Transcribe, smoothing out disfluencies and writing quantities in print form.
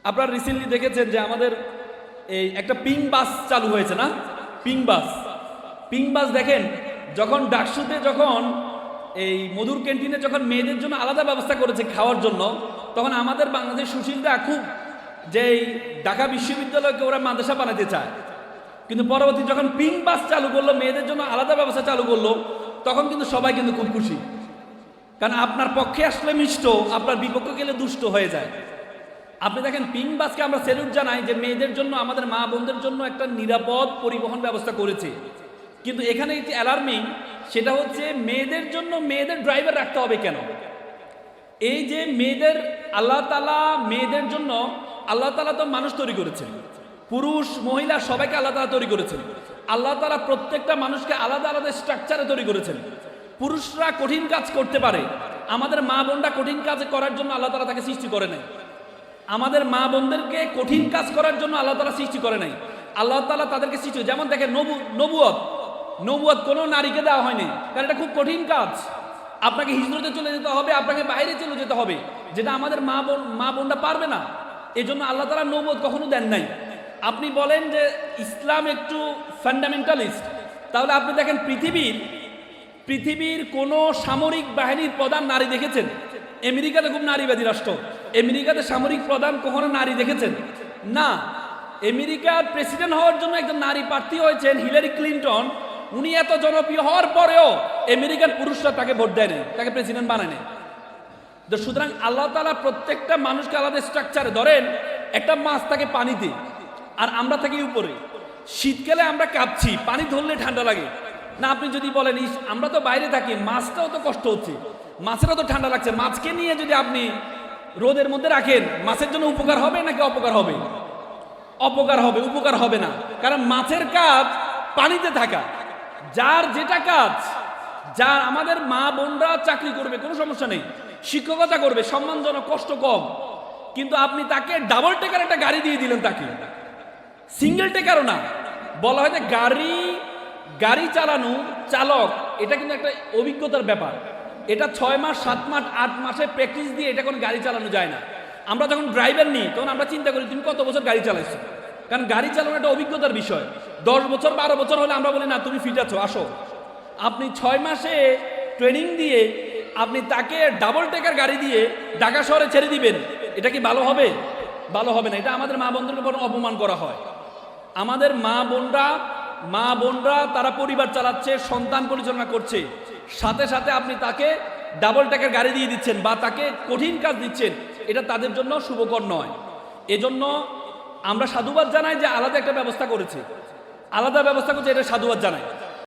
আপনারা রিসেন্টলি দেখেছেন যে আমাদের এই একটা পিং বাস চালু হয়েছে না? পিং বাস দেখেন, যখন ডাকসুতে যখন এই মধুর ক্যান্টিনে যখন মেয়েদের জন্য আলাদা ব্যবস্থা করেছে খাওয়ার জন্য, তখন আমাদের বাংলাদেশ সুশীলরা খুব যে ঢাকা বিশ্ববিদ্যালয়কে ওরা মাদ্রাসা বানাতে চায়, কিন্তু পরবর্তী যখন পিং বাস চালু করলো, মেয়েদের জন্য আলাদা ব্যবস্থা চালু করলো, তখন কিন্তু সবাই কিন্তু খুব খুশি। কারণ আপনার পক্ষে আসলে মিষ্ট, আপনার বিপক্ষে গেলে দুষ্ট হয়ে যায়। আপনি দেখেন পিং বাসকে আমরা স্যালুট জানাই যে মেয়েদের জন্য, আমাদের মা বোনদের জন্য একটা নিরাপদ পরিবহন ব্যবস্থা করেছে। কিন্তু এখানে একটি অ্যালার্মিং, সেটা হচ্ছে মেয়েদের জন্য মেয়েদের ড্রাইভার রাখতে হবে কেন? এই যে মেয়েদের আল্লাহ তাআলা মেয়েদের জন্য, আল্লাহ তাআলা তো মানুষ তৈরি করেছেন, পুরুষ মহিলা সবাইকে আল্লাহ তাআলা তৈরি করেছেন। আল্লাহ তাআলা প্রত্যেকটা মানুষকে আলাদা আলাদা স্ট্রাকচারে তৈরি করেছেন। পুরুষরা কঠিন কাজ করতে পারে, আমাদের মা বোনরা কঠিন কাজ করার জন্য আল্লাহ তাআলা তাকে সৃষ্টি করে নাই। আমাদের মা বোনদেরকে কঠিন কাজ করার জন্য আল্লাহ তাআলা সৃষ্টি করে নাই। আল্লাহ তাআলা তাদেরকে সৃষ্টি, যেমন দেখেন নবুয়ত কোনো নারীকে দেওয়া হয়নি, কারণ এটা খুব কঠিন কাজ। আপনাকে হিজরতে চলে যেতে হবে, আপনাকে বাইরে চলে যেতে হবে, যেটা আমাদের মা বোনরা পারবে না। এই জন্য আল্লাহ তাআলা নবুয়ত কখনো দেন নাই। আপনি বলেন যে ইসলাম একটু ফান্ডামেন্টালিস্ট, তাহলে আপনি দেখেন পৃথিবীর কোন সামরিক বাহিনীর প্রধান নারী দেখেছেন? আমেরিকাতে খুব নারীবাদী রাষ্ট্র, আমেরিকাতে সামরিক প্রধান কখনো নারী দেখেছেন? না। আমেরিকার প্রেসিডেন্ট হওয়ার জন্য একজন নারী প্রার্থী হয়েছেন হিলারি ক্লিন্টন। উনি এত জনপ্রিয় হওয়ার পরেও আমেরিকার পুরুষরা তাকে ভোট দেয় নাই, তাকে প্রেসিডেন্ট বানায় নাই। তো সুতরাং আল্লাহ তাআলা প্রত্যেকটা মানুষকে আলাদা স্ট্রাকচারে, ধরেন একটা মাছ থাকে পানিতে আর আমরা থাকি উপরে। শীতকালে আমরা কাঁপছি, পানি ধরলে ঠান্ডা লাগে না। আপনি যদি বলেন আমরা তো বাইরে থাকি, মাছটাও তো কষ্ট হচ্ছে, মাছেরও তো ঠান্ডা লাগছে, মাছকে নিয়ে যদি আপনি রোদের মধ্যে রাখেন, মাছের জন্য উপকার হবে নাকি অপকার হবে? অপকার হবে, উপকার হবে না। কারণ মাছের কাজ পানিতে থাকা। যার যেটা কাজ, যার আমাদের মা বোনরা চাকরি করবে কোনো সমস্যা নেই, শিক্ষকতা করবে সম্মানজনক, কষ্ট কম, কিন্তু আপনি তাকে ডাবল টেকার একটা গাড়ি দিয়ে দিলেন, তাকে সিঙ্গেল টেকারও না। বলা হয় যে গাড়ি চালানো চালক, এটা কিন্তু একটা অভিজ্ঞতার ব্যাপার। এটা 6 মাস 7 মাস 8 মাসে প্র্যাকটিস দিয়ে এটা কোনো গাড়ি চালানো যায় না। আমরা যখন ড্রাইভার নিই তখন আমরা চিন্তা করি তুমি কত বছর গাড়ি চালাইছো, কারণ গাড়ি চালানো একটা অভিজ্ঞতার বিষয়। 10 বছর 12 বছর হলে আমরা বলি না তুমি ফিট আছো, আসো। আপনি 6 মাসে ট্রেনিং দিয়ে আপনি তাকে ডাবল টেকার গাড়ি দিয়ে ঢাকা শহরে ছেড়ে দিবেন, এটা কি ভালো হবে? ভালো হবে না। এটা আমাদের মা বোনদেরকে বড় অপমান করা হয়। আমাদের মা বোনরা তারা পরিবার চালাচ্ছে, সন্তান পরিচালনা করছে, সাথে সাথে আপনি তাকে ডাবল টেকার গাড়ি দিয়ে দিচ্ছেন বা তাকে কঠিন কাজ দিচ্ছেন, এটা তাদের জন্য শুভকর নয়। এজন্য আমরা সাধুবাদ জানাই যে আলাদা একটা ব্যবস্থা করেছে, এটা সাধুবাদ জানাই।